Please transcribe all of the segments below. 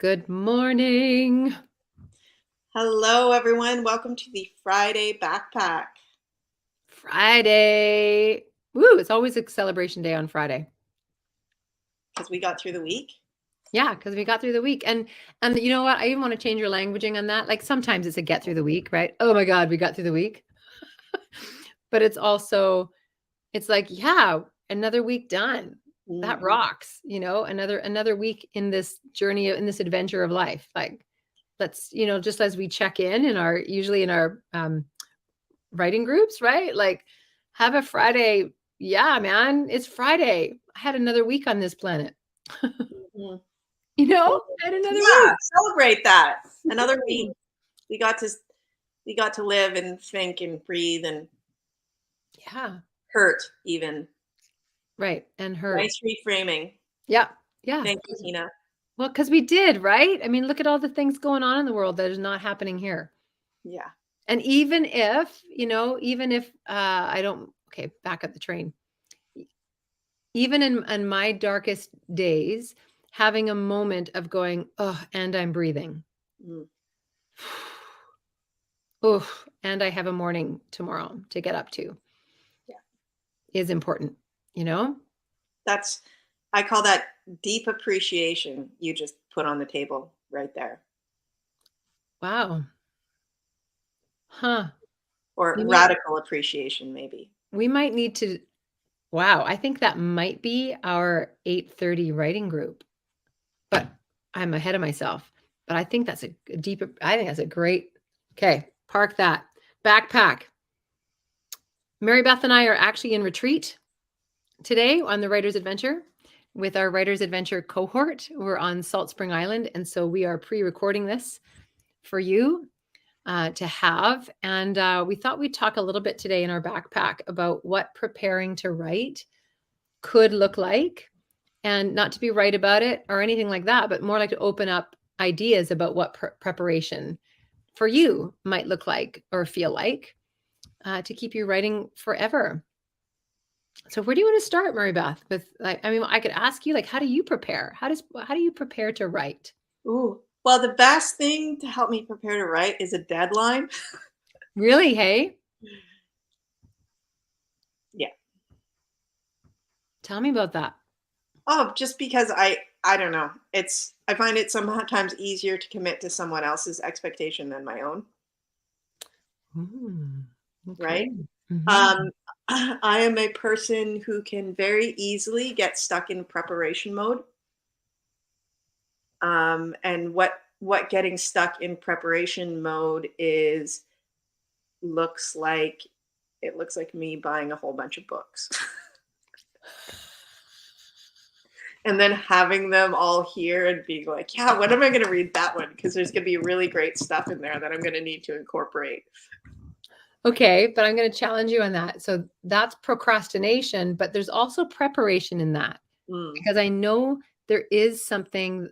Good morning. Hello, everyone. Welcome to the Friday Backpack. Friday. Woo, it's always a celebration day on Friday. Because we got through the week. Yeah, because we got through the week. And you know what? I even want to change your languaging on that. Like sometimes it's a get through the week, right? Oh my God, we got through the week. But it's also, it's like, yeah, another week done. That rocks, another week in this journey, in this adventure of life. Like, let's, just as we check in usually in our writing groups, right? Like, have a Friday. Yeah, man, it's Friday. I had another week on this planet. Mm-hmm. I had another Yeah, week. celebrate that. Another week. We got to live and think and breathe and Yeah, hurt even. right. And hurt. Nice reframing. Yeah, yeah. Thank you, Tina. Well, because we did, right? I mean, look at all the things going on in the world that is not happening here. Yeah. And even if, I don't, okay, back up the train. Even in my darkest days, having a moment of going, oh, and I'm breathing. Mm. Oh, and I have a morning tomorrow to get up to. Yeah. Is important, you know? I call that deep appreciation you just put on the table right there. Wow. Huh. Or radical appreciation, maybe. We might need to, wow, I think that might be our 8:30 writing group. But I'm ahead of myself. But I think that's I think that's a great, okay, park that. Backpack. Mary Beth and I are actually in retreat today on the Writer's Adventure with our Writer's Adventure cohort. We're on Salt Spring Island, and so we are pre-recording this for you to have. And we thought we'd talk a little bit today in our backpack about what preparing to write could look like, and not to be right about it or anything like that, but more like to open up ideas about what preparation for you might look like or feel like to keep you writing forever. So where do you want to start, Mary Beth? With, like, I mean, I could ask you, like, how do you prepare? How do you prepare to write? Ooh. Well, the best thing to help me prepare to write is a deadline. Really? Hey? Yeah. Tell me about that. Oh, just because I don't know. I find it sometimes easier to commit to someone else's expectation than my own, Okay. right? Mm-hmm. Um, I am a person who can very easily get stuck in preparation mode. And what getting stuck in preparation mode is looks like it looks like me buying a whole bunch of books. And then having them all here and being like, yeah, when am I going to read that one? Because there's going to be really great stuff in there that I'm going to need to incorporate. Okay, but I'm going to challenge you on that. So that's procrastination, but there's also preparation in that, Mm. because I know there is something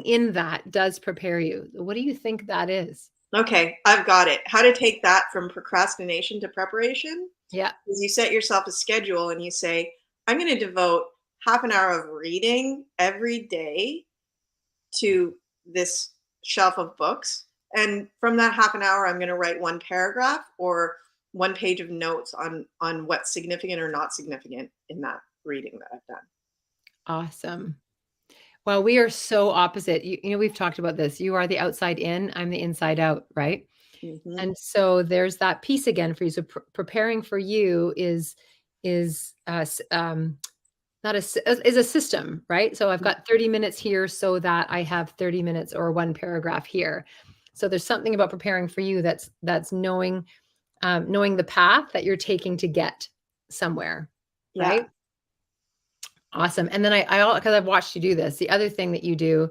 in that does prepare you. What do you think that is? Okay, I've got it. How to take that from procrastination to preparation Yeah. is you set yourself a schedule and you say, I'm going to devote half an hour of reading every day to this shelf of books. And from that half an hour, I'm going to write one paragraph or one page of notes on what's significant or not significant in that reading that I've done. Awesome. Well, we are so opposite. We've talked about this. You are the outside in, I'm the inside out, right? Mm-hmm. And so there's that piece again for you. So preparing for you is not is a system, right? So I've got 30 minutes here so that I have 30 minutes or one paragraph here. So there's something about preparing for you that's knowing the path that you're taking to get somewhere, Yeah. right? Awesome. And then because I've watched you do this, the other thing that you do,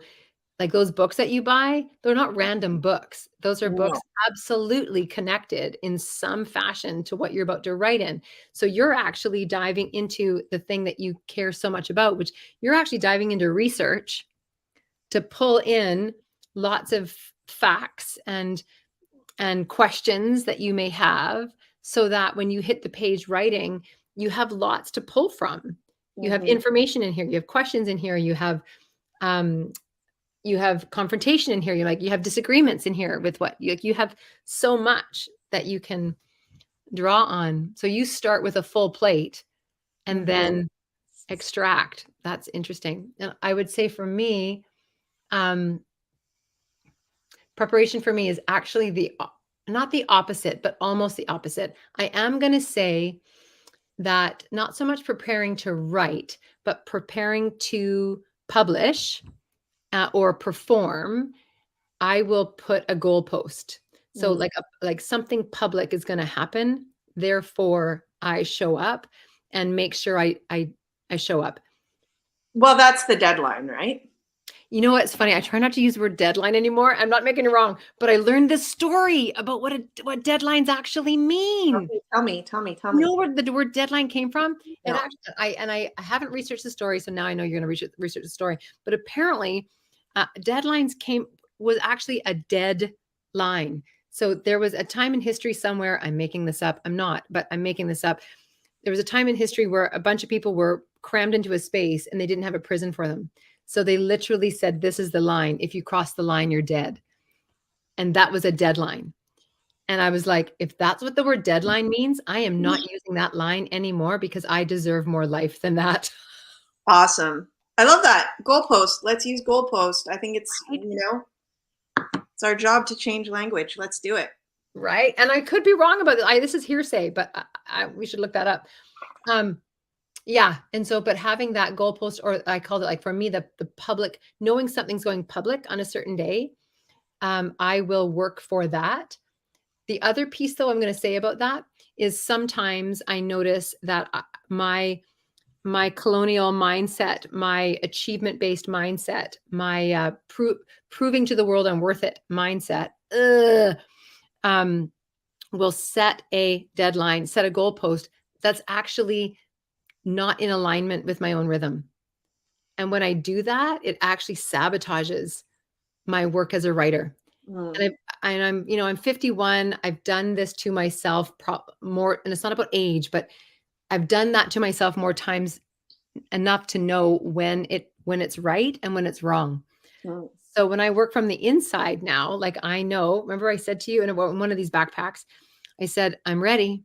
like those books that you buy, they're not random books. Those are books No. absolutely connected in some fashion to what you're about to write in. So you're actually diving into the thing that you care so much about, which you're actually diving into research to pull in lots of facts and questions that you may have, so that when you hit the page writing, you have lots to pull from. You have Mm-hmm. information in here, you have questions in here, you have you have confrontation in here. You have disagreements in here with what you have so much that you can draw on. So you start with a full plate and then extract. That's interesting. And I would say for me, preparation for me is actually not the opposite, but almost the opposite. I am going to say that not so much preparing to write, but preparing to publish or perform, I will put a goalpost. So like something public is going to happen. Therefore, I show up and make sure I show up. Well, that's the deadline, right? You know what's funny? I try not to use the word deadline anymore. I'm not making it wrong, but I learned this story about what deadlines actually mean. Okay, tell me. You know where the word deadline came from? No. It actually, I haven't researched the story, so now I know you're going to research the story. But apparently, deadlines was actually a dead line. So there was a time in history somewhere. I'm making this up. I'm not, but I'm making this up. There was a time in history where a bunch of people were crammed into a space and they didn't have a prison for them. So they literally said, "This is the line. If you cross the line, you're dead." And that was a deadline. And I was like, if that's what the word deadline means, I am not using that line anymore because I deserve more life than that. Awesome. I love that. Goalpost. Let's use goalpost. I think it's, it's our job to change language. Let's do it. Right. And I could be wrong about this. This is hearsay, but we should look that up. Yeah. And so, but having that goalpost, or I called it, like, for me, the public, knowing something's going public on a certain day, I will work for that. The other piece, though, I'm going to say about that is sometimes I notice that my colonial mindset, my achievement-based mindset, my proving to the world I'm worth it mindset, will set a deadline, set a goalpost that's actually not in alignment with my own rhythm. And when I do that, it actually sabotages my work as a writer. And I'm 51. I've done this to myself more, and it's not about age, but I've done that to myself more times enough to know when it's right and when it's wrong. So when I work from the inside now, like, I know, remember I said to you in one of these backpacks, I said, I'm ready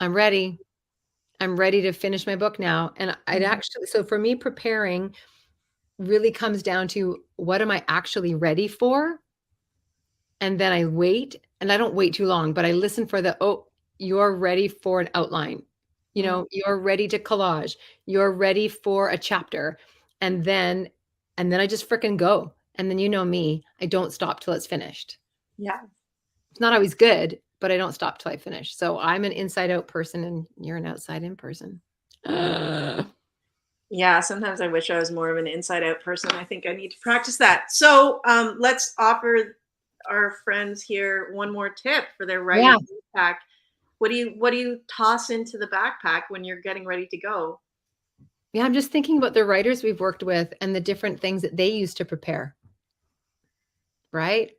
to finish my book now. And I'd actually, so for me, preparing really comes down to, what am I actually ready for? And then I wait, and I don't wait too long, but I listen for you're ready for an outline. You're ready to collage. You're ready for a chapter. And then I just freaking go. And then, you know me, I don't stop till it's finished. Yeah. It's not always good, but I don't stop till I finish. So I'm an inside out person and you're an outside in person. Yeah, sometimes I wish I was more of an inside out person. I think I need to practice that. So let's offer our friends here one more tip for their writing backpack. What do you toss into the backpack when you're getting ready to go? Yeah, I'm just thinking about the writers we've worked with and the different things that they use to prepare. Right?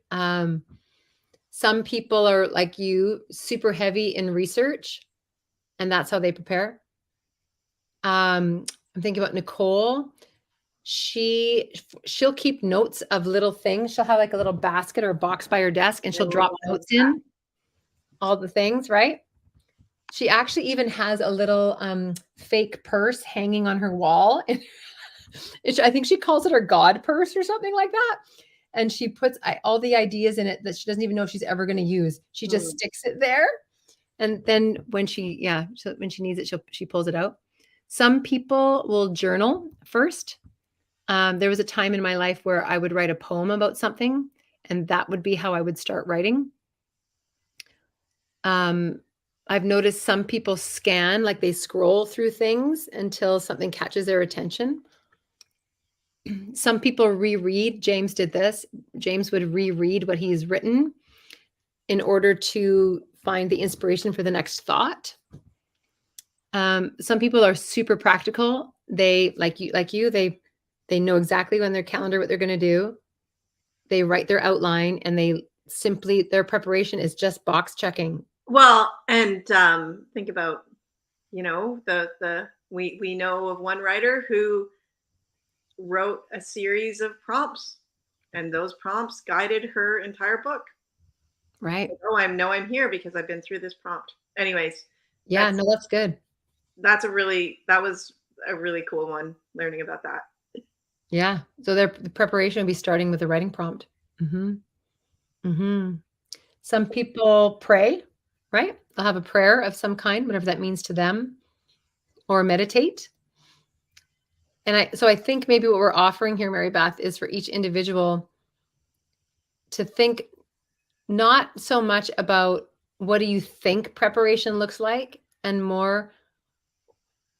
Some people are like you, super heavy in research, and that's how they prepare. I'm thinking about Nicole. She'll keep notes of little things. She'll have like a little basket or a box by her desk, and she'll drop notes in all the things, right? She actually even has a little fake purse hanging on her wall. I think she calls it her God purse or something like that. And she puts all the ideas in it that she doesn't even know if she's ever going to use. She just sticks it there. And then when she needs it, she pulls it out. Some people will journal first. There was a time in my life where I would write a poem about something, and that would be how I would start writing. I've noticed some people scan, like they scroll through things until something catches their attention. Some people reread. James did this. James would reread what he's written in order to find the inspiration for the next thought. Some people are super practical. They like you, they know exactly on their calendar what they're going to do. They write their outline, and their preparation is just box checking. Well, and think about, we know of one writer who wrote a series of prompts, and those prompts guided her entire book. Right. Like, oh, I know I'm here because I've been through this prompt. Anyways, Yeah, no, that's good. that was a really cool one, learning about that. Yeah. So the preparation would be starting with a writing prompt. Mm-hmm. Mm-hmm. Some people pray, right? They'll have a prayer of some kind, whatever that means to them, or meditate. And so I think maybe what we're offering here, Mary Beth, is for each individual to think not so much about what do you think preparation looks like, and more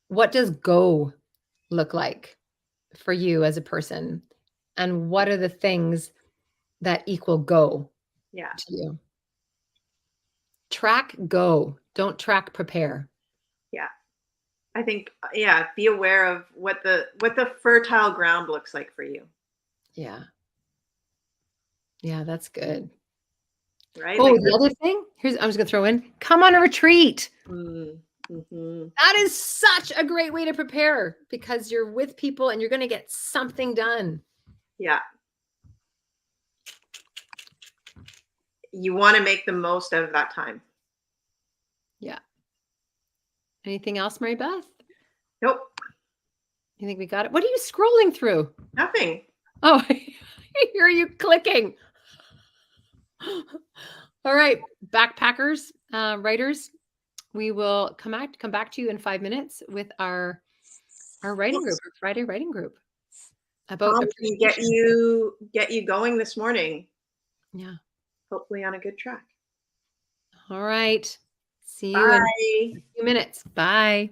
what does go look like for you as a person, and what are the things that equal go Yeah. to you. Track go, don't track prepare. Yeah. I think, yeah, be aware of what the fertile ground looks like for you. Yeah. Yeah, that's good. Right? Oh, Like, the other thing, I'm just gonna throw in, come on a retreat. mm-hmm. That is such a great way to prepare because you're with people and you're going to get something done. Yeah. You want to make the most of that time. Yeah. Anything else, Mary Beth? Nope. You think we got it? What are you scrolling through? Nothing. Oh, I hear you clicking. All right, backpackers, writers, we will come back to you in 5 minutes with our writing group, our Friday writing group about Tom can get you going this morning. Yeah. Hopefully on a good track. All right. See you in Bye. a few minutes. Bye.